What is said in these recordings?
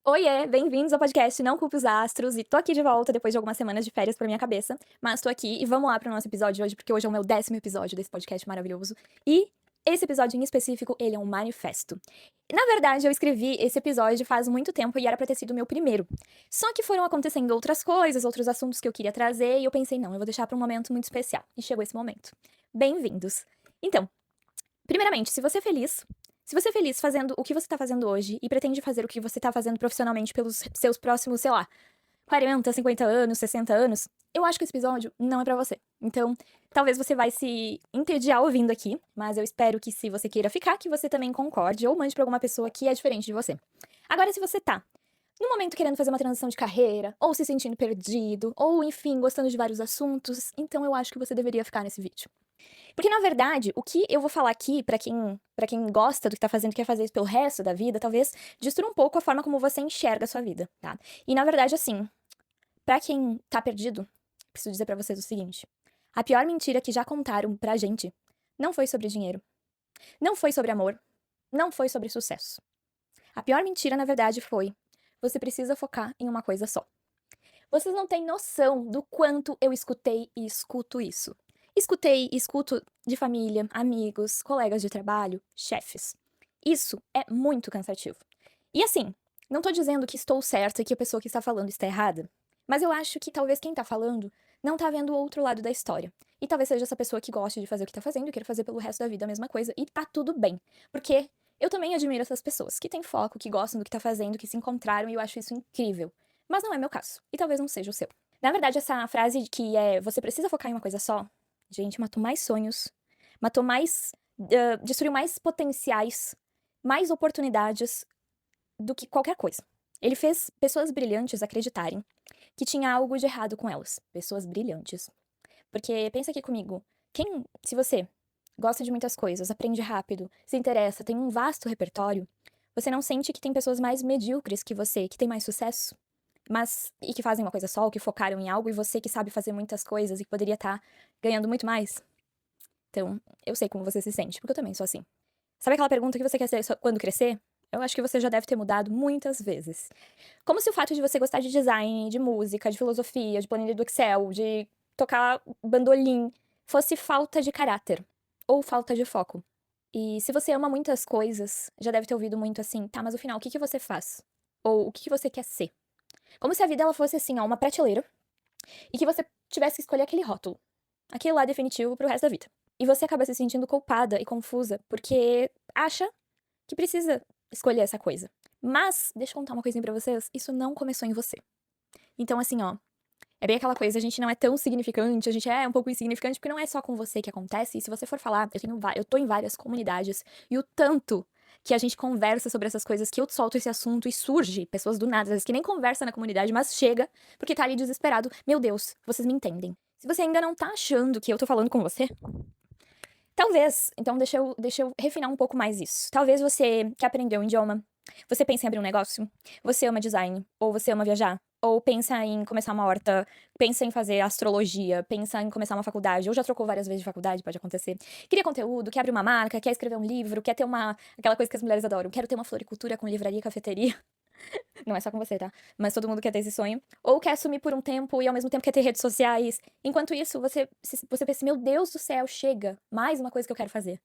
Oiê, bem-vindos ao podcast Não Culpe os Astros, e tô aqui de volta depois de algumas semanas de férias pra minha cabeça, mas tô aqui e vamos lá pro nosso episódio de hoje, porque hoje é o meu 10º episódio desse podcast maravilhoso, e esse episódio em específico, ele é um manifesto. Na verdade, eu escrevi esse episódio faz muito tempo e era pra ter sido o meu primeiro, só que foram acontecendo outras coisas, outros assuntos que eu queria trazer, e eu pensei, não, eu vou deixar pra um momento muito especial, e chegou esse momento. Bem-vindos! Então, primeiramente, se você é feliz fazendo o que você tá fazendo hoje e pretende fazer o que você tá fazendo profissionalmente pelos seus próximos, sei lá, 40, 50 anos, 60 anos, eu acho que esse episódio não é pra você. Então, talvez você vai se entediar ouvindo aqui, mas eu espero que se você queira ficar, que você também concorde ou mande pra alguma pessoa que é diferente de você. Agora, se você tá no momento querendo fazer uma transição de carreira, ou se sentindo perdido, ou enfim, gostando de vários assuntos, então eu acho que você deveria ficar nesse vídeo. Porque, na verdade, o que eu vou falar aqui, pra quem gosta do que tá fazendo e quer fazer isso pelo resto da vida, talvez destrua um pouco a forma como você enxerga a sua vida, tá? E, na verdade, assim, pra quem tá perdido, preciso dizer pra vocês o seguinte: a pior mentira que já contaram pra gente não foi sobre dinheiro, não foi sobre amor, não foi sobre sucesso. A pior mentira, na verdade, foi: você precisa focar em uma coisa só. Vocês não têm noção do quanto eu escutei e escuto isso. Escutei e escuto de família, amigos, colegas de trabalho, chefes. Isso é muito cansativo. E assim, não tô dizendo que estou certa e que a pessoa que está falando está errada, mas eu acho que talvez quem tá falando não tá vendo o outro lado da história. E talvez seja essa pessoa que goste de fazer o que tá fazendo e queira fazer pelo resto da vida a mesma coisa, e tá tudo bem. Porque eu também admiro essas pessoas que têm foco, que gostam do que tá fazendo, que se encontraram, e eu acho isso incrível. Mas não é meu caso, e talvez não seja o seu. Na verdade, essa frase de que é você precisa focar em uma coisa só, gente, matou mais sonhos, matou mais, destruiu mais potenciais, mais oportunidades do que qualquer coisa. Ele fez pessoas brilhantes acreditarem que tinha algo de errado com elas. Pessoas brilhantes. Porque pensa aqui comigo, se você gosta de muitas coisas, aprende rápido, se interessa, tem um vasto repertório, você não sente que tem pessoas mais medíocres que você, que têm mais sucesso? E que fazem uma coisa só, ou que focaram em algo, e você que sabe fazer muitas coisas e que poderia estar ganhando muito mais? Então, eu sei como você se sente, porque eu também sou assim. Sabe aquela pergunta que você quer ser quando crescer? Eu acho que você já deve ter mudado muitas vezes. Como se o fato de você gostar de design, de música, de filosofia, de planilha do Excel, de tocar bandolim, fosse falta de caráter ou falta de foco. E se você ama muitas coisas, já deve ter ouvido muito assim, tá, mas no final, o que que você faz? Ou o que que você quer ser? Como se a vida ela fosse assim, ó, uma prateleira, e que você tivesse que escolher aquele rótulo, aquele lá definitivo pro resto da vida. E você acaba se sentindo culpada e confusa porque acha que precisa escolher essa coisa. Mas, deixa eu contar uma coisinha pra vocês, isso não começou em você. Então, assim, ó, é bem aquela coisa, a gente não é tão significante, a gente é um pouco insignificante, porque não é só com você que acontece, e se você for falar, eu tô em várias comunidades, e o tanto que a gente conversa sobre essas coisas, que eu solto esse assunto e surge pessoas do nada, às vezes que nem conversa na comunidade, mas chega, porque tá ali desesperado. Meu Deus, vocês me entendem. Se você ainda não tá achando que eu tô falando com você, talvez, então deixa eu refinar um pouco mais isso. Talvez você quer aprender um idioma, você pensa em abrir um negócio, você ama design, ou você ama viajar, ou pensa em começar uma horta, pensa em fazer astrologia, pensa em começar uma faculdade, ou já trocou várias vezes de faculdade, pode acontecer. Cria conteúdo, quer abrir uma marca, quer escrever um livro, quer ter aquela coisa que as mulheres adoram, quero ter uma floricultura com livraria e cafeteria. Não é só com você, tá? Mas todo mundo quer ter esse sonho. Ou quer sumir por um tempo e ao mesmo tempo quer ter redes sociais. Enquanto isso, você pensa, meu Deus do céu, chega, mais uma coisa que eu quero fazer.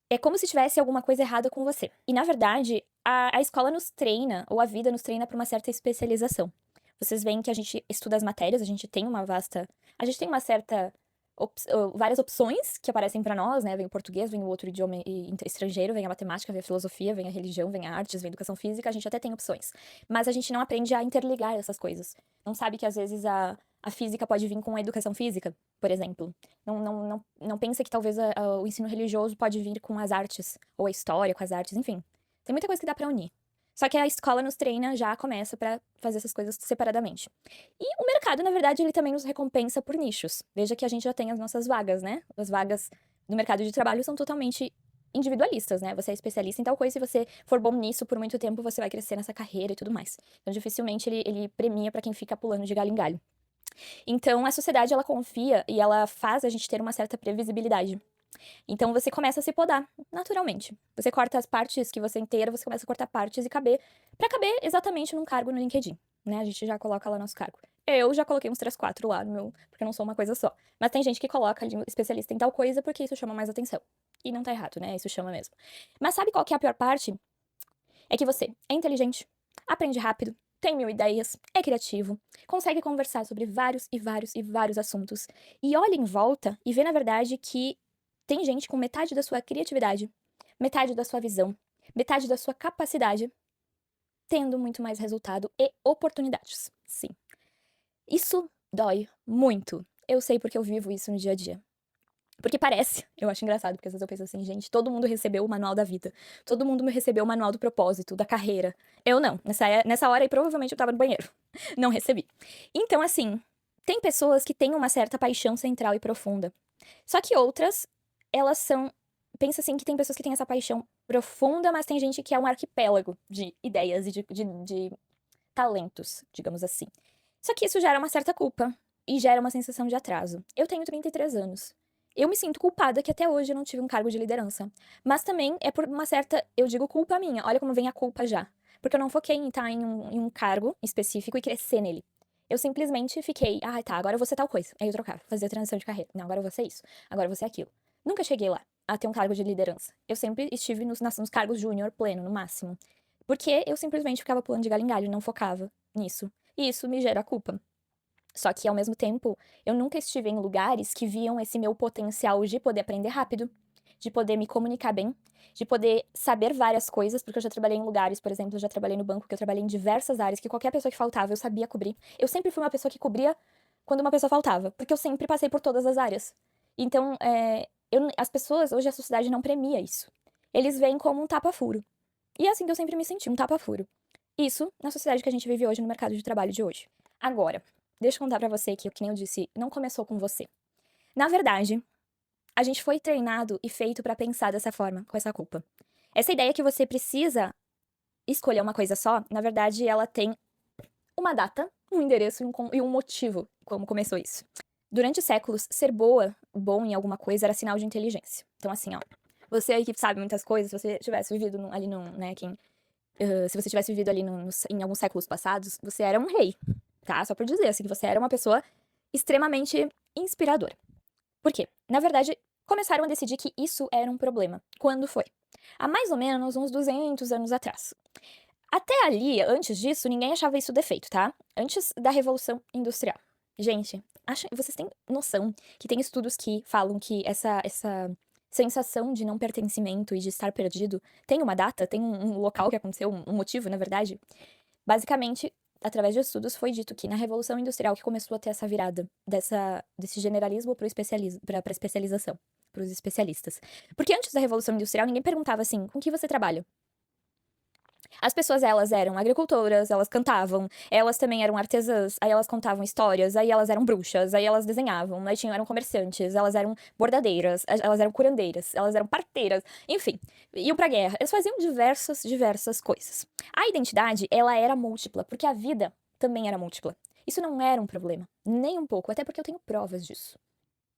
É como se tivesse alguma coisa errada com você. E na verdade, a escola nos treina, ou a vida nos treina pra uma certa especialização. Vocês veem que a gente estuda as matérias, a gente tem uma vasta. A gente tem uma certa. Várias opções que aparecem pra nós, né? Vem o português, vem o outro idioma estrangeiro, vem a matemática, vem a filosofia, vem a religião, vem a artes, vem a educação física, a gente até tem opções. Mas a gente não aprende a interligar essas coisas. Não sabe que às vezes a física pode vir com a educação física, por exemplo. Não pensa que talvez o ensino religioso pode vir com as artes, ou a história com as artes, enfim. Tem muita coisa que dá pra unir. Só que a escola nos treina, já começa pra fazer essas coisas separadamente. E o mercado, na verdade, ele também nos recompensa por nichos. Veja que a gente já tem as nossas vagas, né? As vagas do mercado de trabalho são totalmente individualistas, né? Você é especialista em tal coisa, se você for bom nisso por muito tempo, você vai crescer nessa carreira e tudo mais. Então, dificilmente ele premia pra quem fica pulando de galho em galho. Então, a sociedade, ela confia e ela faz a gente ter uma certa previsibilidade. Então você começa a se podar naturalmente. Você corta as partes que você inteira, você começa a cortar partes e caber pra caber exatamente num cargo no LinkedIn, né? A gente já coloca lá nosso cargo. Eu já coloquei uns 3, 4 lá no meu, porque eu não sou uma coisa só. Mas tem gente que coloca ali especialista em tal coisa porque isso chama mais atenção. E não tá errado, né? Isso chama mesmo. Mas sabe qual que é a pior parte? É que você é inteligente, aprende rápido, tem mil ideias, é criativo, consegue conversar sobre vários e vários e vários assuntos e olha em volta e vê na verdade que tem gente com metade da sua criatividade, metade da sua visão, metade da sua capacidade, tendo muito mais resultado e oportunidades. Sim. Isso dói muito. Eu sei porque eu vivo isso no dia a dia. Porque parece, eu acho engraçado, porque às vezes eu penso assim, gente, todo mundo recebeu o manual da vida. Todo mundo me recebeu o manual do propósito, da carreira. Eu não. Nessa hora aí, provavelmente eu tava no banheiro. Não recebi. Então, assim, tem pessoas que têm uma certa paixão central e profunda. Só que outras, elas são. Pensa assim que tem pessoas que têm essa paixão profunda, mas tem gente que é um arquipélago de ideias e de talentos, digamos assim. Só que isso gera uma certa culpa e gera uma sensação de atraso. Eu tenho 33 anos. Eu me sinto culpada que até hoje eu não tive um cargo de liderança. Mas também é por uma certa, eu digo culpa minha. Olha como vem a culpa já. Porque eu não foquei em estar em um cargo específico e crescer nele. Eu simplesmente fiquei, ah, tá, agora eu vou ser tal coisa. Aí eu trocava, fazia transição de carreira. Não, agora eu vou ser isso. Agora eu vou ser aquilo. Nunca cheguei lá a ter um cargo de liderança. Eu sempre estive nos cargos júnior pleno, no máximo. Porque eu simplesmente ficava pulando de galho em galho e não focava nisso. E isso me gera culpa. Só que, ao mesmo tempo, eu nunca estive em lugares que viam esse meu potencial de poder aprender rápido, de poder me comunicar bem, de poder saber várias coisas, porque eu já trabalhei em lugares, por exemplo, eu já trabalhei no banco, que eu trabalhei em diversas áreas, que qualquer pessoa que faltava eu sabia cobrir. Eu sempre fui uma pessoa que cobria quando uma pessoa faltava, porque eu sempre passei por todas as áreas. Então, as pessoas, hoje a sociedade não premia isso. Eles veem como um tapa-furo. E é assim que eu sempre me senti, um tapa-furo. Isso na sociedade que a gente vive hoje, no mercado de trabalho de hoje. Agora, deixa eu contar pra você que nem eu disse, não começou com você. Na verdade, a gente foi treinado e feito pra pensar dessa forma, com essa culpa. Essa ideia que você precisa escolher uma coisa só, na verdade, ela tem uma data, um endereço e um motivo como começou isso. Durante séculos, ser bom em alguma coisa era sinal de inteligência. Então, assim, ó, você aí que sabe muitas coisas, se você tivesse vivido ali num, né, se você tivesse vivido ali em alguns séculos passados, você era um rei, tá? Só por dizer, assim, que você era uma pessoa extremamente inspiradora. Por quê? Na verdade, começaram a decidir que isso era um problema. Quando foi? Há mais ou menos uns 200 anos atrás. Até ali, antes disso, ninguém achava isso defeito, tá? Antes da Revolução Industrial. Gente, vocês têm noção que tem estudos que falam que essa sensação de não pertencimento e de estar perdido tem uma data, tem um local que aconteceu, um motivo, na verdade? Basicamente, através de estudos, foi dito que na Revolução Industrial que começou a ter essa virada desse generalismo para especialização, para os especialistas. Porque antes da Revolução Industrial, ninguém perguntava assim, com que você trabalha? As pessoas, elas eram agricultoras, elas cantavam, elas também eram artesãs, aí elas contavam histórias, aí elas eram bruxas, aí elas desenhavam, aí eram comerciantes, elas eram bordadeiras, elas eram curandeiras, elas eram parteiras, enfim, iam pra guerra. Eles faziam diversas coisas. A identidade, ela era múltipla, porque a vida também era múltipla. Isso não era um problema, nem um pouco, até porque eu tenho provas disso.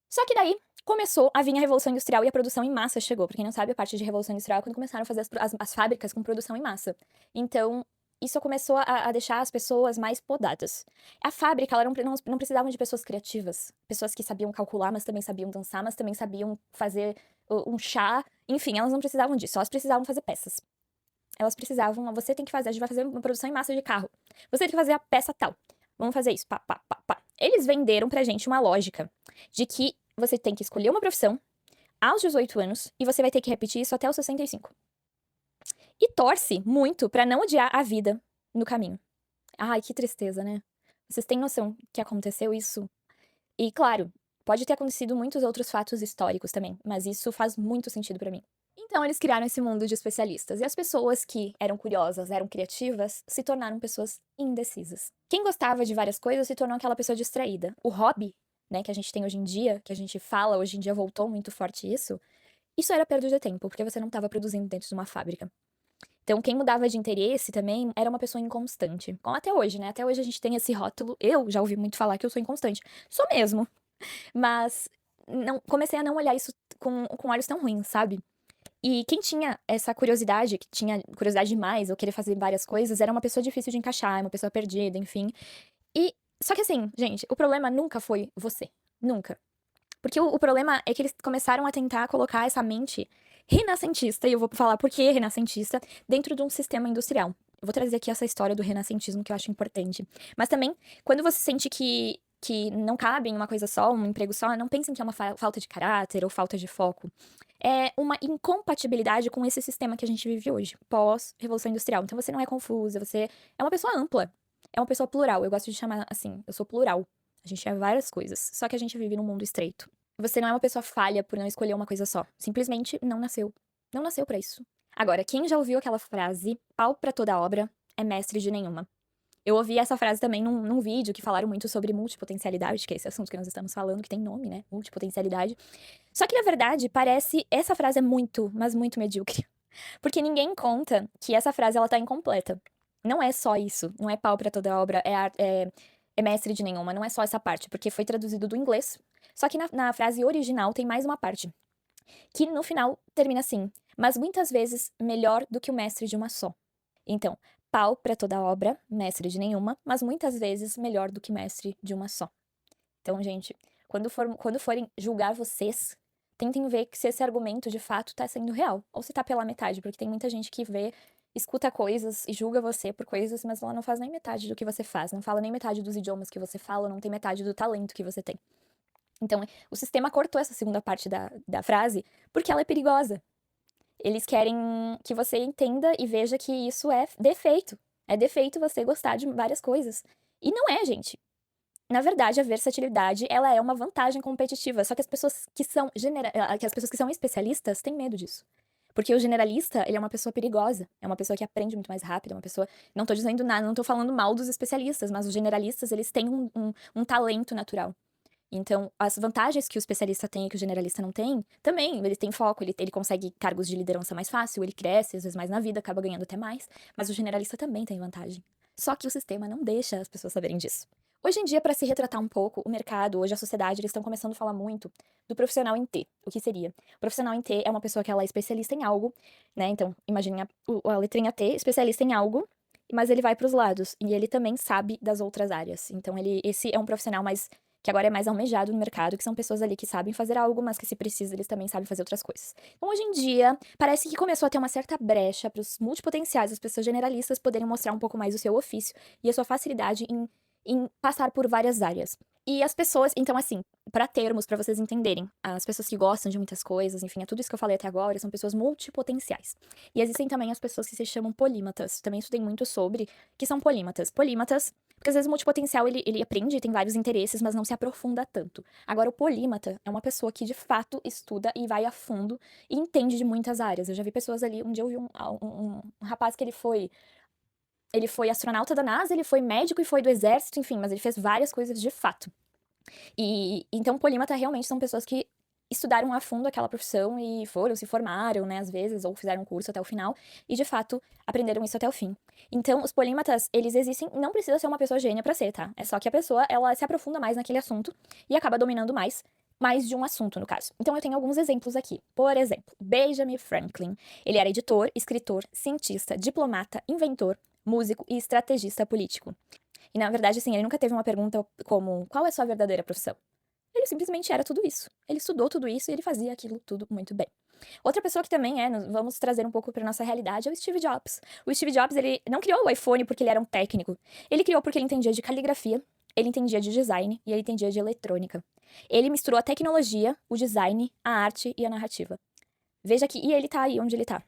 Só que daí começou a vir a Revolução Industrial e a produção em massa chegou. Pra quem não sabe, a parte de Revolução Industrial é quando começaram a fazer as fábricas com produção em massa. Então, isso começou a deixar as pessoas mais podadas. A fábrica, ela não precisava de pessoas criativas. Pessoas que sabiam calcular, mas também sabiam dançar, mas também sabiam fazer um chá. Enfim, elas não precisavam disso, elas precisavam fazer peças. Elas precisavam, você tem que fazer, a gente vai fazer uma produção em massa de carro. Você tem que fazer a peça tal. Vamos fazer isso, pá, pá, pá, pá. Eles venderam pra gente uma lógica de que você tem que escolher uma profissão aos 18 anos e você vai ter que repetir isso até os 65. E torce muito pra não odiar a vida no caminho. Ai, que tristeza, né? Vocês têm noção que aconteceu isso? E claro, pode ter acontecido muitos outros fatos históricos também, mas isso faz muito sentido pra mim. Então eles criaram esse mundo de especialistas e as pessoas que eram curiosas, eram criativas, se tornaram pessoas indecisas. Quem gostava de várias coisas se tornou aquela pessoa distraída. O hobby, né, que a gente tem hoje em dia, que a gente fala, hoje em dia voltou muito forte isso era perda de tempo, porque você não estava produzindo dentro de uma fábrica. Então, quem mudava de interesse também era uma pessoa inconstante. Como até hoje, né? Até hoje a gente tem esse rótulo. Eu já ouvi muito falar que eu sou inconstante. Sou mesmo. Mas comecei a não olhar isso com olhos tão ruins, sabe? E quem tinha essa curiosidade, que tinha curiosidade demais, ou querer fazer várias coisas, era uma pessoa difícil de encaixar, uma pessoa perdida, enfim. E, só que assim, gente, o problema nunca foi você. Nunca. Porque o problema é que eles começaram a tentar colocar essa mente renascentista, e eu vou falar por que renascentista, dentro de um sistema industrial. Eu vou trazer aqui essa história do renascentismo que eu acho importante. Mas também, quando você sente que não cabe em uma coisa só, um emprego só, não pensem que é uma falta de caráter ou falta de foco. É uma incompatibilidade com esse sistema que a gente vive hoje, pós-revolução industrial. Então você não é confusa, você é uma pessoa ampla, é uma pessoa plural. Eu gosto de chamar assim, eu sou plural. A gente é várias coisas, só que a gente vive num mundo estreito. Você não é uma pessoa falha por não escolher uma coisa só. Simplesmente não nasceu. Não nasceu pra isso. Agora, quem já ouviu aquela frase, pau pra toda obra, é mestre de nenhuma? Eu ouvi essa frase também num vídeo que falaram muito sobre multipotencialidade, que é esse assunto que nós estamos falando, que tem nome, né? Multipotencialidade. Só que, na verdade, essa frase é muito, mas muito medíocre. Porque ninguém conta que essa frase, ela tá incompleta. Não é só isso. Não é pau pra toda obra, é mestre de nenhuma. Não é só essa parte, porque foi traduzido do inglês. Só que na frase original tem mais uma parte. Que no final termina assim. Mas muitas vezes melhor do que o mestre de uma só. Então, pau pra toda obra, mestre de nenhuma, mas muitas vezes melhor do que mestre de uma só. Então, gente, quando forem julgar vocês, tentem ver se esse argumento de fato tá sendo real, ou se tá pela metade, porque tem muita gente que vê, escuta coisas e julga você por coisas, mas ela não faz nem metade do que você faz, não fala nem metade dos idiomas que você fala, não tem metade do talento que você tem. Então, o sistema cortou essa segunda parte da frase porque ela é perigosa. Eles querem que você entenda e veja que isso é defeito. É defeito você gostar de várias coisas. E não é, gente. Na verdade, a versatilidade, ela é uma vantagem competitiva, só que as pessoas que são especialistas têm medo disso. Porque o generalista, ele é uma pessoa perigosa, é uma pessoa que aprende muito mais rápido, é uma pessoa... Não tô dizendo nada, não tô falando mal dos especialistas, mas os generalistas, eles têm um talento natural. Então, as vantagens que o especialista tem e que o generalista não tem, também, ele tem foco, ele consegue cargos de liderança mais fácil, ele cresce, às vezes mais na vida, acaba ganhando até mais, mas o generalista também tem vantagem. Só que o sistema não deixa as pessoas saberem disso. Hoje em dia, para se retratar um pouco, o mercado, hoje a sociedade, eles estão começando a falar muito do profissional em T. O que seria? O profissional em T é uma pessoa que ela é especialista em algo, né? Então, imagine a letrinha T, especialista em algo, mas ele vai para os lados e ele também sabe das outras áreas. Então, esse é um profissional mais que agora é mais almejado no mercado, que são pessoas ali que sabem fazer algo, mas que se precisa, eles também sabem fazer outras coisas. Então, hoje em dia, parece que começou a ter uma certa brecha para os multipotenciais, as pessoas generalistas, poderem mostrar um pouco mais o seu ofício e a sua facilidade em passar por várias áreas. E as pessoas, então assim, para termos, para vocês entenderem, as pessoas que gostam de muitas coisas, enfim, é tudo isso que eu falei até agora, são pessoas multipotenciais. E existem também as pessoas que se chamam polímatas, também estudei muito sobre, que são polímatas. Polímatas, porque às vezes o multipotencial, ele aprende, tem vários interesses, mas não se aprofunda tanto. Agora, o polímata é uma pessoa que de fato estuda e vai a fundo e entende de muitas áreas. Eu já vi pessoas ali, um dia eu vi um rapaz que ele foi astronauta da NASA, ele foi médico e foi do exército, enfim, mas ele fez várias coisas de fato. E então polímata realmente são pessoas que estudaram a fundo aquela profissão e se formaram, né, às vezes, ou fizeram um curso até o final, e de fato aprenderam isso até o fim. Então, os polímatas, eles existem, não precisa ser uma pessoa gênia pra ser, tá? É só que a pessoa, ela se aprofunda mais naquele assunto e acaba dominando mais de um assunto, no caso. Então, eu tenho alguns exemplos aqui. Por exemplo, Benjamin Franklin. Ele era editor, escritor, cientista, diplomata, inventor, músico e estrategista político. E, na verdade, assim, ele nunca teve uma pergunta como, qual é a sua verdadeira profissão? Ele simplesmente era tudo isso. Ele estudou tudo isso e ele fazia aquilo tudo muito bem. Outra pessoa que também vamos trazer um pouco para nossa realidade, é o Steve Jobs. O Steve Jobs, ele não criou o iPhone porque ele era um técnico. Ele criou porque ele entendia de caligrafia, ele entendia de design e ele entendia de eletrônica. Ele misturou a tecnologia, o design, a arte e a narrativa. Veja que, e ele tá aí onde ele tá.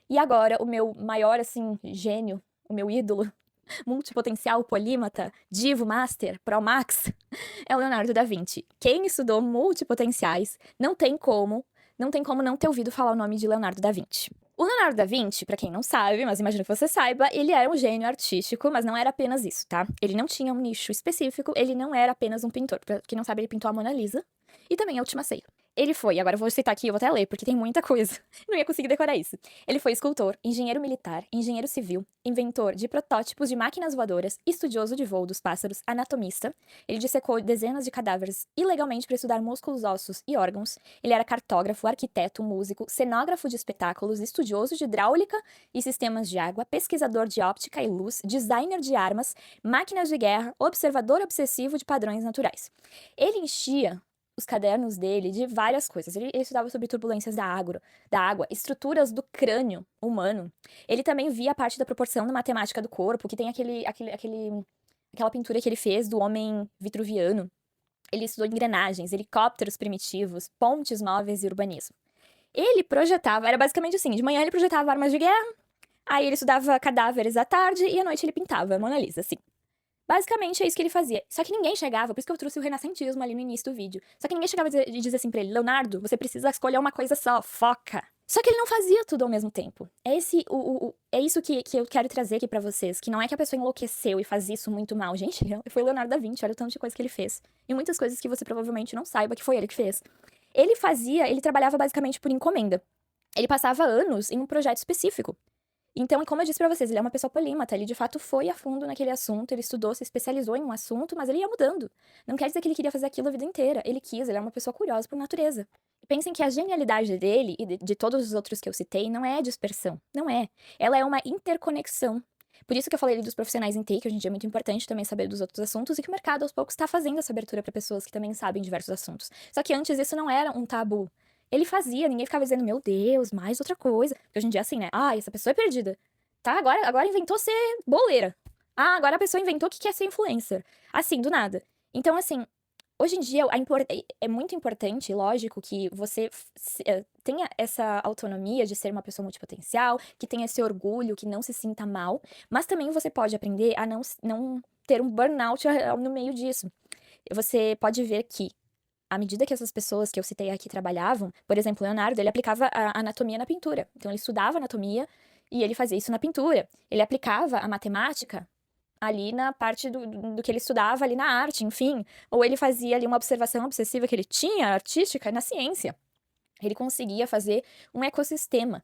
E agora, o meu maior, assim, gênio, o meu ídolo, multipotencial, polímata, divo, master, pro max, é o Leonardo da Vinci. Quem estudou multipotenciais não tem como não ter ouvido falar o nome de Leonardo da Vinci. O Leonardo da Vinci, pra quem não sabe, mas imagino que você saiba, ele era um gênio artístico, mas não era apenas isso, tá? Ele não tinha um nicho específico, ele não era apenas um pintor. Pra quem não sabe, ele pintou a Mona Lisa e também a Última Ceia. Ele foi, agora eu vou citar aqui, eu vou até ler, porque tem muita coisa. Não ia conseguir decorar isso. Ele foi escultor, engenheiro militar, engenheiro civil, inventor de protótipos de máquinas voadoras, estudioso de voo dos pássaros, anatomista. Ele dissecou dezenas de cadáveres ilegalmente para estudar músculos, ossos e órgãos. Ele era cartógrafo, arquiteto, músico, cenógrafo de espetáculos, estudioso de hidráulica e sistemas de água, pesquisador de óptica e luz, designer de armas, máquinas de guerra, observador obsessivo de padrões naturais. Ele enchia os cadernos dele de várias coisas. Ele estudava sobre turbulências da água, estruturas do crânio humano. Ele também via a parte da proporção da matemática do corpo, que tem aquela pintura que ele fez do homem vitruviano. Ele estudou engrenagens, helicópteros primitivos, pontes móveis e urbanismo. Ele projetava, era basicamente assim, de manhã ele projetava armas de guerra, aí ele estudava cadáveres à tarde e à noite ele pintava a Mona Lisa, assim. Basicamente é isso que ele fazia. Só que ninguém chegava, por isso que eu trouxe o renascentismo ali no início do vídeo. Só que ninguém chegava e dizia assim pra ele, Leonardo, você precisa escolher uma coisa só, foca. Só que ele não fazia tudo ao mesmo tempo. É isso que eu quero trazer aqui pra vocês, que não é que a pessoa enlouqueceu e faz isso muito mal. Gente, foi o Leonardo da Vinci, olha o tanto de coisa que ele fez. E muitas coisas que você provavelmente não saiba que foi ele que fez. Ele trabalhava basicamente por encomenda. Ele passava anos em um projeto específico. Então, como eu disse pra vocês, ele é uma pessoa polímata, ele de fato foi a fundo naquele assunto, ele estudou, se especializou em um assunto, mas ele ia mudando. Não quer dizer que ele queria fazer aquilo a vida inteira, ele quis, ele é uma pessoa curiosa por natureza. E pensem que a genialidade dele e de todos os outros que eu citei não é dispersão, não é. Ela é uma interconexão. Por isso que eu falei ali dos profissionais em TI, que hoje em dia é muito importante também saber dos outros assuntos, e que o mercado aos poucos está fazendo essa abertura para pessoas que também sabem diversos assuntos. Só que antes isso não era um tabu. Ele fazia, ninguém ficava dizendo, meu Deus, mais outra coisa. Porque hoje em dia é assim, né? Ah, essa pessoa é perdida. Tá, agora inventou ser boleira. Ah, agora a pessoa inventou que quer ser influencer. Assim, do nada. Então, assim, hoje em dia é muito importante, lógico, que você tenha essa autonomia de ser uma pessoa multipotencial, que tenha esse orgulho, que não se sinta mal, mas também você pode aprender a não ter um burnout no meio disso. Você pode ver que à medida que essas pessoas que eu citei aqui trabalhavam, por exemplo, o Leonardo, ele aplicava a anatomia na pintura. Então, ele estudava anatomia e ele fazia isso na pintura. Ele aplicava a matemática ali na parte do que ele estudava ali na arte, enfim. Ou ele fazia ali uma observação obsessiva que ele tinha, artística, na ciência. Ele conseguia fazer um ecossistema.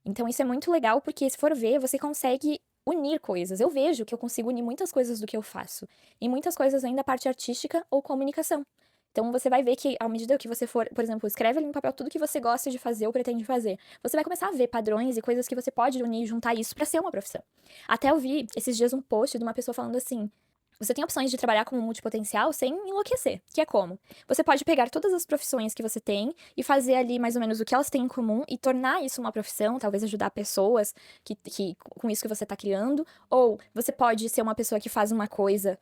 Então, isso é muito legal, porque se for ver, você consegue unir coisas. Eu vejo que eu consigo unir muitas coisas do que eu faço. E muitas coisas ainda a parte artística ou comunicação. Então, você vai ver que, à medida que você for, por exemplo, escreve ali no papel tudo que você gosta de fazer ou pretende fazer. Você vai começar a ver padrões e coisas que você pode unir e juntar isso pra ser uma profissão. Até eu vi esses dias um post de uma pessoa falando assim: você tem opções de trabalhar como multipotencial sem enlouquecer. Que é como? Você pode pegar todas as profissões que você tem e fazer ali mais ou menos o que elas têm em comum e tornar isso uma profissão, talvez ajudar pessoas com isso que você tá criando. Ou você pode ser uma pessoa que faz uma coisa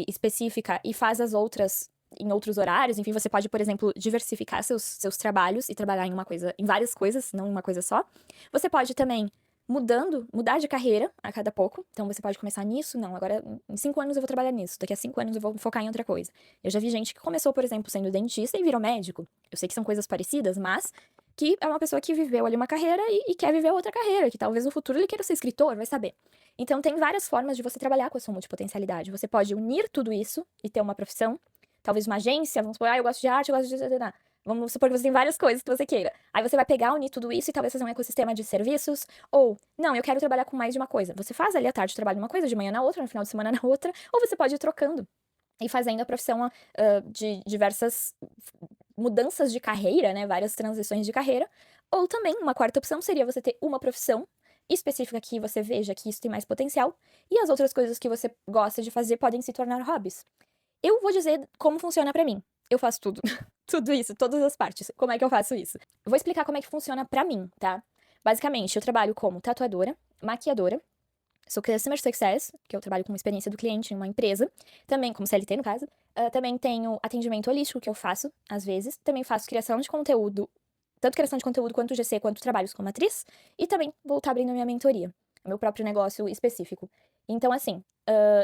específica e faz as outras em outros horários. Enfim, você pode, por exemplo, diversificar seus trabalhos e trabalhar em várias coisas, não em uma coisa só. Você pode também mudar de carreira a cada pouco. Então você pode começar nisso, não, agora em 5 anos eu vou trabalhar nisso, daqui a 5 anos eu vou focar em outra coisa. Eu já vi gente que começou, por exemplo, sendo dentista e virou médico. Eu sei que são coisas parecidas, mas que é uma pessoa que viveu ali uma carreira e quer viver outra carreira, que talvez no futuro ele queira ser escritor, vai saber. Então tem várias formas de você trabalhar com a sua multipotencialidade. Você pode unir tudo isso e ter uma profissão, talvez uma agência, vamos supor, eu gosto de arte, eu gosto de... Vamos supor que você tem várias coisas que você queira. Aí você vai pegar, unir tudo isso e talvez fazer um ecossistema de serviços. Ou, não, eu quero trabalhar com mais de uma coisa. Você faz ali à tarde, trabalha uma coisa, de manhã na outra, no final de semana na outra. Ou você pode ir trocando e fazendo a profissão de diversas mudanças de carreira, né? Várias transições de carreira. Ou também, uma quarta opção seria você ter uma profissão específica que você veja que isso tem mais potencial. E as outras coisas que você gosta de fazer podem se tornar hobbies. Eu vou dizer como funciona pra mim. Eu faço tudo. Tudo isso, todas as partes. Como é que eu faço isso? Eu vou explicar como é que funciona pra mim, tá? Basicamente, eu trabalho como tatuadora, maquiadora, sou Customer Success, que eu trabalho com experiência do cliente em uma empresa, também como CLT no caso. Também tenho atendimento holístico que eu faço, às vezes. Também faço criação de conteúdo, tanto criação de conteúdo quanto GC, quanto trabalhos como atriz. E também vou estar abrindo minha mentoria, meu próprio negócio específico. Então, assim,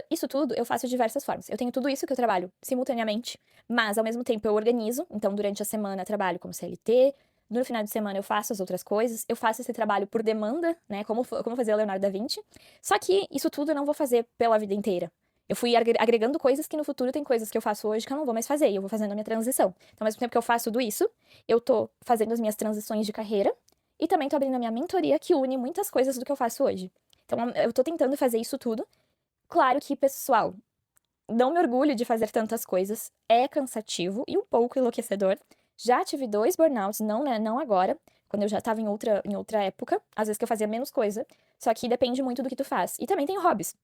isso tudo eu faço de diversas formas. Eu tenho tudo isso que eu trabalho simultaneamente, mas ao mesmo tempo eu organizo. Então, durante a semana eu trabalho como CLT, no final de semana eu faço as outras coisas, eu faço esse trabalho por demanda, né? Como fazia o Leonardo da Vinci. Só que isso tudo eu não vou fazer pela vida inteira. Eu fui agregando coisas que no futuro tem coisas que eu faço hoje que eu não vou mais fazer, e eu vou fazendo a minha transição. Então, ao mesmo tempo que eu faço tudo isso, eu tô fazendo as minhas transições de carreira e também tô abrindo a minha mentoria que une muitas coisas do que eu faço hoje. Então, eu tô tentando fazer isso tudo. Claro que, pessoal, não me orgulho de fazer tantas coisas, é cansativo e um pouco enlouquecedor. Já tive 2 burnouts, não, né, não agora, quando eu já estava em outra época, às vezes que eu fazia menos coisa, só que depende muito do que tu faz. E também tem hobbies.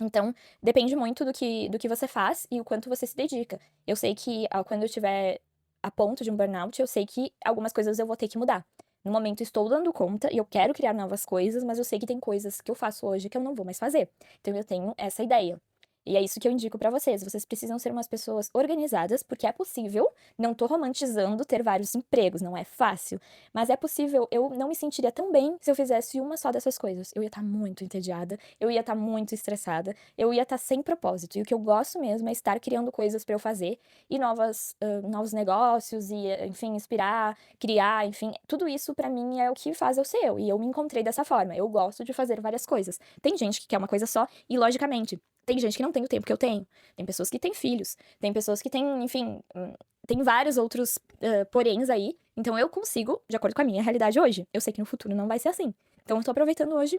Então, depende muito do que você faz e o quanto você se dedica. Eu sei que quando eu estiver a ponto de um burnout, eu sei que algumas coisas eu vou ter que mudar. No momento estou dando conta e eu quero criar novas coisas, mas eu sei que tem coisas que eu faço hoje que eu não vou mais fazer. Então eu tenho essa ideia. E é isso que eu indico pra vocês. Vocês precisam ser umas pessoas organizadas, porque é possível. Não tô romantizando ter vários empregos, não é fácil. Mas é possível. Eu não me sentiria tão bem se eu fizesse uma só dessas coisas. Eu ia estar muito entediada, eu ia estar muito estressada, eu ia estar sem propósito. E o que eu gosto mesmo é estar criando coisas pra eu fazer e novos negócios e, enfim, inspirar, criar, enfim. Tudo isso pra mim é o que faz eu ser eu. E eu me encontrei dessa forma. Eu gosto de fazer várias coisas. Tem gente que quer uma coisa só e, logicamente, tem gente que não tem o tempo que eu tenho. Tem pessoas que têm filhos. Tem pessoas que têm, enfim, tem vários outros poréns aí. Então eu consigo, de acordo com a minha realidade hoje. Eu sei que no futuro não vai ser assim. Então eu tô aproveitando hoje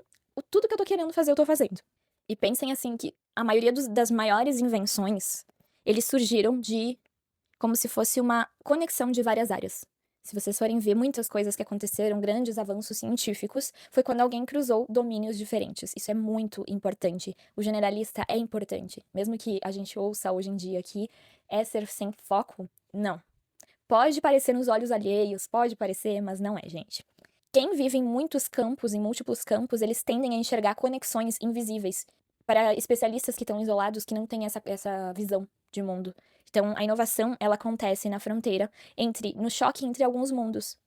tudo que eu tô querendo fazer, eu tô fazendo. E pensem assim que a maioria das maiores invenções, eles surgiram de como se fosse uma conexão de várias áreas. Se vocês forem ver muitas coisas que aconteceram, grandes avanços científicos, foi quando alguém cruzou domínios diferentes. Isso é muito importante. O generalista é importante. Mesmo que a gente ouça hoje em dia que é ser sem foco, não. Pode parecer nos olhos alheios, pode parecer, mas não é, gente. Quem vive em muitos campos, em múltiplos campos, eles tendem a enxergar conexões invisíveis. Para especialistas que estão isolados, que não têm essa visão de mundo. Então, a inovação, ela acontece na fronteira, no choque entre alguns mundos.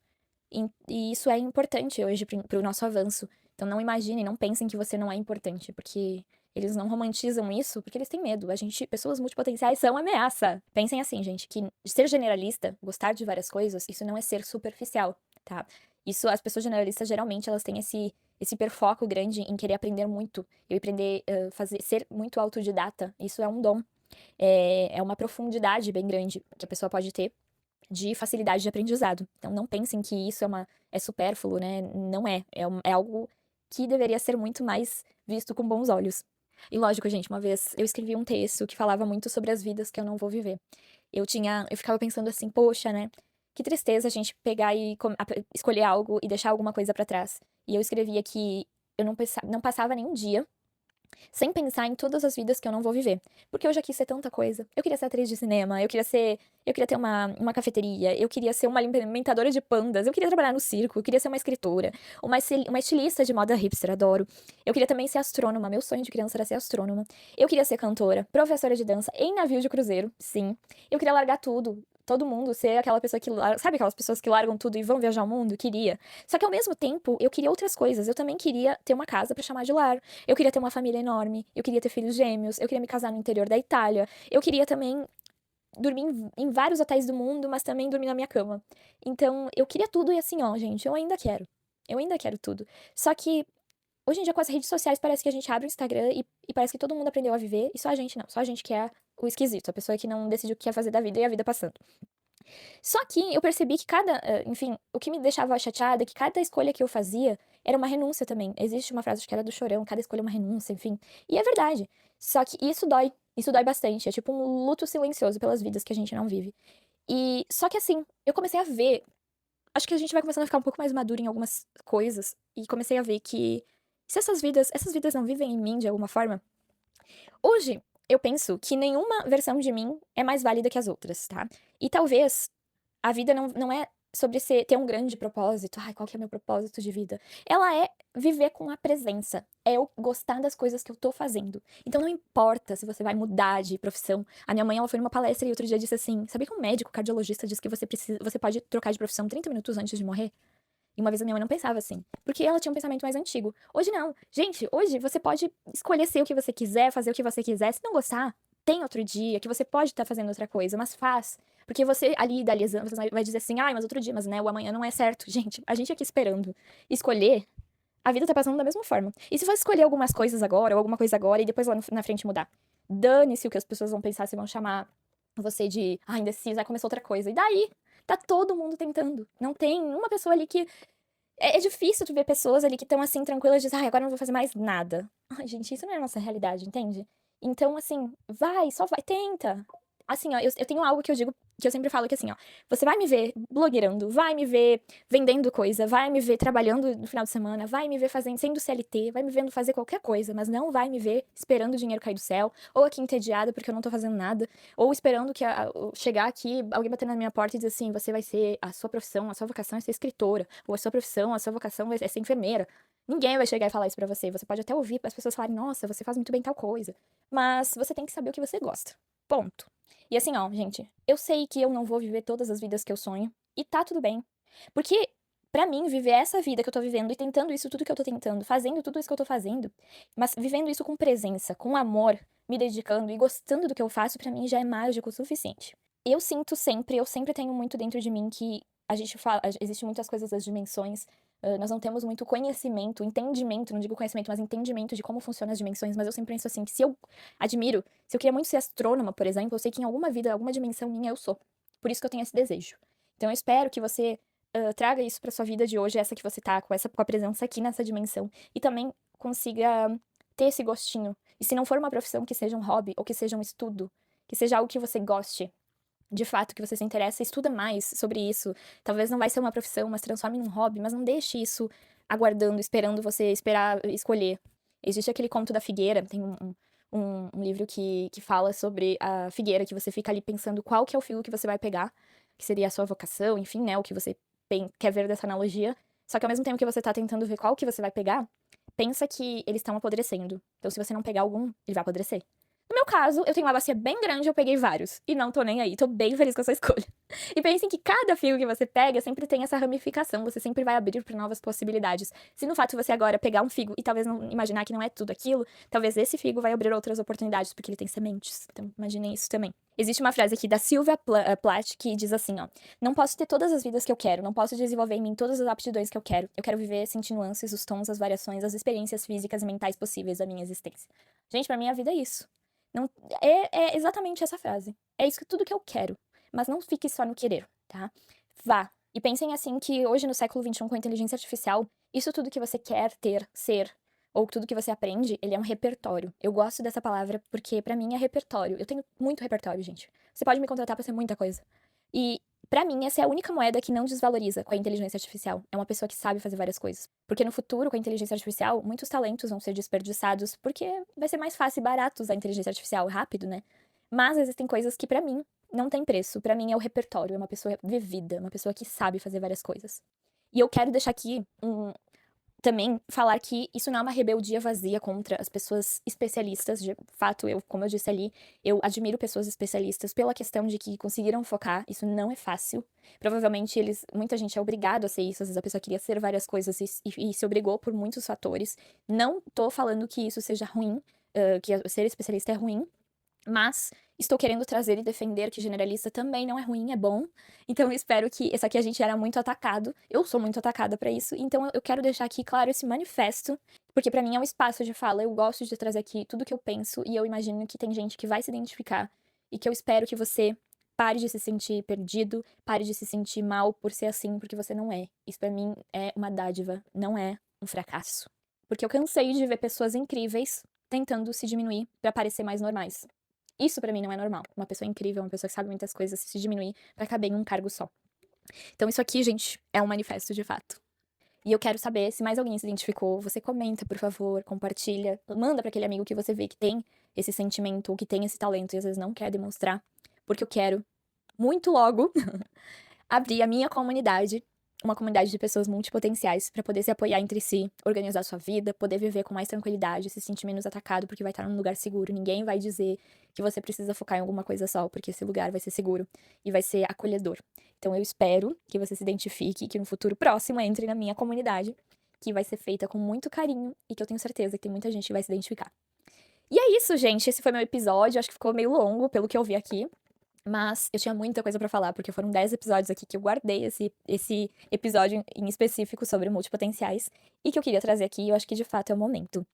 E isso é importante hoje para o nosso avanço. Então, não imaginem, não pensem que você não é importante, porque eles não romantizam isso, porque eles têm medo. Pessoas multipotenciais são ameaça. Pensem assim, gente, que ser generalista, gostar de várias coisas, isso não é ser superficial, tá? Isso, as pessoas generalistas, geralmente, elas têm esse hiperfoco grande em querer aprender muito, e aprender ser muito autodidata. Isso é um dom. É uma profundidade bem grande que a pessoa pode ter de facilidade de aprendizado. Então, não pensem que isso é supérfluo, né? Não é. É algo que deveria ser muito mais visto com bons olhos. E lógico, gente, uma vez eu escrevi um texto que falava muito sobre as vidas que eu não vou viver. Eu ficava pensando assim, poxa, né? Que tristeza a gente pegar e escolher algo e deixar alguma coisa pra trás. E eu escrevia que eu não passava nenhum dia sem pensar em todas as vidas que eu não vou viver. Porque eu já quis ser tanta coisa. Eu queria ser atriz de cinema, eu queria ter uma cafeteria, eu queria ser uma alimentadora de pandas, eu queria trabalhar no circo, eu queria ser uma escritora, uma estilista de moda hipster, adoro. Eu queria também ser astrônoma, meu sonho de criança era ser astrônoma. Eu queria ser cantora, professora de dança em navio de cruzeiro, sim. Eu queria largar tudo. Todo mundo ser aquela pessoa sabe aquelas pessoas que largam tudo e vão viajar o mundo? Queria. Só que ao mesmo tempo, eu queria outras coisas. Eu também queria ter uma casa pra chamar de lar. Eu queria ter uma família enorme, eu queria ter filhos gêmeos, eu queria me casar no interior da Itália, eu queria também dormir em vários hotéis do mundo, mas também dormir na minha cama. Então, eu queria tudo e assim, ó, gente, eu ainda quero. Eu ainda quero tudo. Só que, hoje em dia, com as redes sociais, parece que a gente abre o Instagram e parece que todo mundo aprendeu a viver, e só a gente não. Só a gente que é o esquisito, a pessoa que não decidiu o que quer fazer da vida e a vida passando. Só que eu percebi que enfim, o que me deixava chateada é que cada escolha que eu fazia era uma renúncia também. Existe uma frase, acho que era do Chorão, cada escolha é uma renúncia, enfim. E é verdade. Só que isso dói bastante. É tipo um luto silencioso pelas vidas que a gente não vive. E só que assim, eu comecei a ver. Acho que a gente vai começando a ficar um pouco mais maduro em algumas coisas. E comecei a ver que se essas vidas não vivem em mim de alguma forma. Hoje, eu penso que nenhuma versão de mim é mais válida que as outras, tá? E talvez a vida não é sobre ter um grande propósito. Ai, qual que é meu propósito de vida? Ela é viver com a presença. É eu gostar das coisas que eu tô fazendo. Então não importa se você vai mudar de profissão. A minha mãe, ela foi numa palestra e outro dia disse assim: sabia que um médico cardiologista diz que você pode trocar de profissão 30 minutos antes de morrer? E uma vez a minha mãe não pensava assim, porque ela tinha um pensamento mais antigo. Hoje não. Gente, hoje você pode escolher ser o que você quiser, fazer o que você quiser. Se não gostar, tem outro dia que você pode estar fazendo outra coisa, mas faz. Porque você ali idealizando, você vai dizer assim, ai, mas outro dia, mas né, o amanhã não é certo. Gente, a gente aqui esperando escolher, a vida tá passando da mesma forma. E se você escolher algumas coisas agora, ou alguma coisa agora, e depois lá na frente mudar? Dane-se o que as pessoas vão pensar, se vão chamar você de, indecisa, aí começou outra coisa. E daí? Tá todo mundo tentando. Não tem uma pessoa ali que... É difícil tu ver pessoas ali que estão assim, tranquilas, e dizem, agora eu não vou fazer mais nada. Ai, gente, isso não é a nossa realidade, entende? Então, assim, vai, só vai, tenta. Assim, ó, eu tenho algo que eu digo, que eu sempre falo que assim, ó, você vai me ver blogueirando, vai me ver vendendo coisa, vai me ver trabalhando no final de semana, vai me ver fazendo, sendo CLT, vai me vendo fazer qualquer coisa, mas não vai me ver esperando o dinheiro cair do céu, ou aqui entediada porque eu não tô fazendo nada, ou esperando que chegar aqui, alguém bater na minha porta e dizer assim, você vai ser, a sua profissão, a sua vocação é ser escritora, ou a sua profissão, a sua vocação é ser enfermeira. Ninguém vai chegar e falar isso pra você. Você pode até ouvir as pessoas falarem, nossa, você faz muito bem tal coisa. Mas você tem que saber o que você gosta. Ponto. E assim, ó, gente, eu sei que eu não vou viver todas as vidas que eu sonho, e tá tudo bem. Porque, pra mim, viver essa vida que eu tô vivendo e tentando isso tudo que eu tô tentando, fazendo tudo isso que eu tô fazendo, mas vivendo isso com presença, com amor, me dedicando e gostando do que eu faço, pra mim já é mágico o suficiente. Eu sempre tenho muito dentro de mim que a gente fala, existe muitas coisas das dimensões, nós não temos muito conhecimento, entendimento, não digo conhecimento, mas entendimento de como funcionam as dimensões, mas eu sempre penso assim, que se eu admiro, se eu queria muito ser astrônoma, por exemplo, eu sei que em alguma vida, alguma dimensão minha eu sou. Por isso que eu tenho esse desejo. Então eu espero que você traga isso pra sua vida de hoje, essa que você tá, com a presença aqui nessa dimensão, e também consiga ter esse gostinho. E se não for uma profissão, que seja um hobby, ou que seja um estudo, que seja algo que você goste, de fato, que você se interessa, estuda mais sobre isso. Talvez não vai ser uma profissão, mas transforme num hobby, mas não deixe isso aguardando, esperando você esperar escolher. Existe aquele conto da figueira, tem um livro que fala sobre a figueira, que você fica ali pensando qual que é o fio que você vai pegar, que seria a sua vocação, enfim, né, o que você quer ver dessa analogia. Só que ao mesmo tempo que você tá tentando ver qual que você vai pegar, pensa que eles estão apodrecendo. Então se você não pegar algum, ele vai apodrecer. No meu caso, eu tenho uma bacia bem grande, eu peguei vários. E não tô nem aí, tô bem feliz com essa escolha. E pensem que cada fio que você pega sempre tem essa ramificação, você sempre vai abrir para novas possibilidades. Se no fato você agora pegar um figo e talvez não imaginar que não é tudo aquilo, talvez esse figo vai abrir outras oportunidades, porque ele tem sementes. Então, imaginem isso também. Existe uma frase aqui da Sylvia Plath que diz assim, ó: não posso ter todas as vidas que eu quero, não posso desenvolver em mim todas as aptidões que eu quero viver sentir nuances, os tons, as variações, as experiências físicas e mentais possíveis da minha existência. Gente, pra mim a vida é isso. Não, é exatamente essa frase. É isso que tudo que eu quero. Mas não fique só no querer, tá? Vá. E pensem assim que hoje, no século XXI, com a inteligência artificial, isso tudo que você quer ter, ser, ou tudo que você aprende, ele é um repertório. Eu gosto dessa palavra porque, pra mim, é repertório. Eu tenho muito repertório, gente. Você pode me contratar pra ser muita coisa. E, pra mim, essa é a única moeda que não desvaloriza com a inteligência artificial. É uma pessoa que sabe fazer várias coisas. Porque no futuro, com a inteligência artificial, muitos talentos vão ser desperdiçados, porque vai ser mais fácil e barato usar a inteligência artificial rápido, né? Mas existem coisas que, pra mim, não tem preço. Pra mim é o repertório, é uma pessoa vivida, uma pessoa que sabe fazer várias coisas. E eu quero deixar aqui também falar que isso não é uma rebeldia vazia contra as pessoas especialistas. De fato, como eu disse ali, eu admiro pessoas especialistas pela questão de que conseguiram focar. Isso não é fácil. Provavelmente muita gente é obrigado a ser isso. Às vezes a pessoa queria ser várias coisas e se obrigou por muitos fatores. Não tô falando que isso seja ruim, que ser especialista é ruim. Mas estou querendo trazer e defender que generalista também não é ruim, é bom. Então eu espero que. Esse aqui a gente era muito atacado. Eu sou muito atacada pra isso. Então eu quero deixar aqui claro esse manifesto. Porque pra mim é um espaço de fala. Eu gosto de trazer aqui tudo que eu penso. E eu imagino que tem gente que vai se identificar. E que eu espero que você pare de se sentir perdido. Pare de se sentir mal por ser assim, porque você não é. Isso pra mim é uma dádiva, não é um fracasso. Porque eu cansei de ver pessoas incríveis tentando se diminuir pra parecer mais normais. Isso pra mim não é normal. Uma pessoa incrível, uma pessoa que sabe muitas coisas, se diminuir pra caber em um cargo só. Então isso aqui, gente, é um manifesto de fato. E eu quero saber se mais alguém se identificou. Você comenta, por favor, compartilha, manda pra aquele amigo que você vê que tem esse sentimento ou que tem esse talento e às vezes não quer demonstrar, porque eu quero muito logo abrir a minha comunidade, uma comunidade de pessoas multipotenciais pra poder se apoiar entre si, organizar sua vida, poder viver com mais tranquilidade, se sentir menos atacado porque vai estar num lugar seguro. Ninguém vai dizer que você precisa focar em alguma coisa só, porque esse lugar vai ser seguro e vai ser acolhedor. Então eu espero que você se identifique e que no futuro próximo entre na minha comunidade, que vai ser feita com muito carinho e que eu tenho certeza que tem muita gente que vai se identificar. E é isso, gente. Esse foi meu episódio. Acho que ficou meio longo, pelo que eu vi aqui. Mas eu tinha muita coisa pra falar, porque foram 10 episódios aqui que eu guardei esse episódio em específico sobre multipotenciais e que eu queria trazer aqui, e eu acho que de fato é o momento.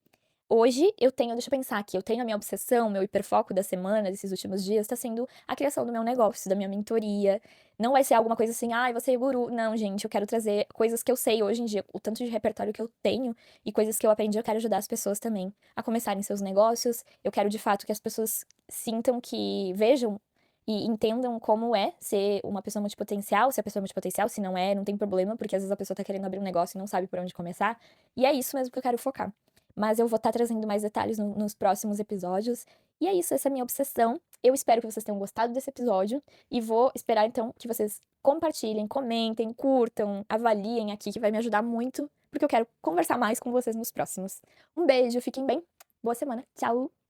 Hoje eu tenho deixa eu pensar aqui, eu tenho a minha obsessão, meu hiperfoco da semana, desses últimos dias, tá sendo a criação do meu negócio, da minha mentoria. Não vai ser alguma coisa assim: "Ai, você é guru". Não, gente, eu quero trazer coisas que eu sei hoje em dia, o tanto de repertório que eu tenho e coisas que eu aprendi, eu quero ajudar as pessoas também a começarem seus negócios. Eu quero de fato que as pessoas sintam que vejam e entendam como é ser uma pessoa multipotencial, se a pessoa é multipotencial, se não é, não tem problema, porque às vezes a pessoa tá querendo abrir um negócio e não sabe por onde começar. E é isso mesmo que eu quero focar. Mas eu vou estar trazendo mais detalhes nos próximos episódios. E é isso, essa é a minha obsessão. Eu espero que vocês tenham gostado desse episódio e vou esperar então que vocês compartilhem, comentem, curtam, avaliem aqui, que vai me ajudar muito, porque eu quero conversar mais com vocês nos próximos. Um beijo, fiquem bem, boa semana, tchau!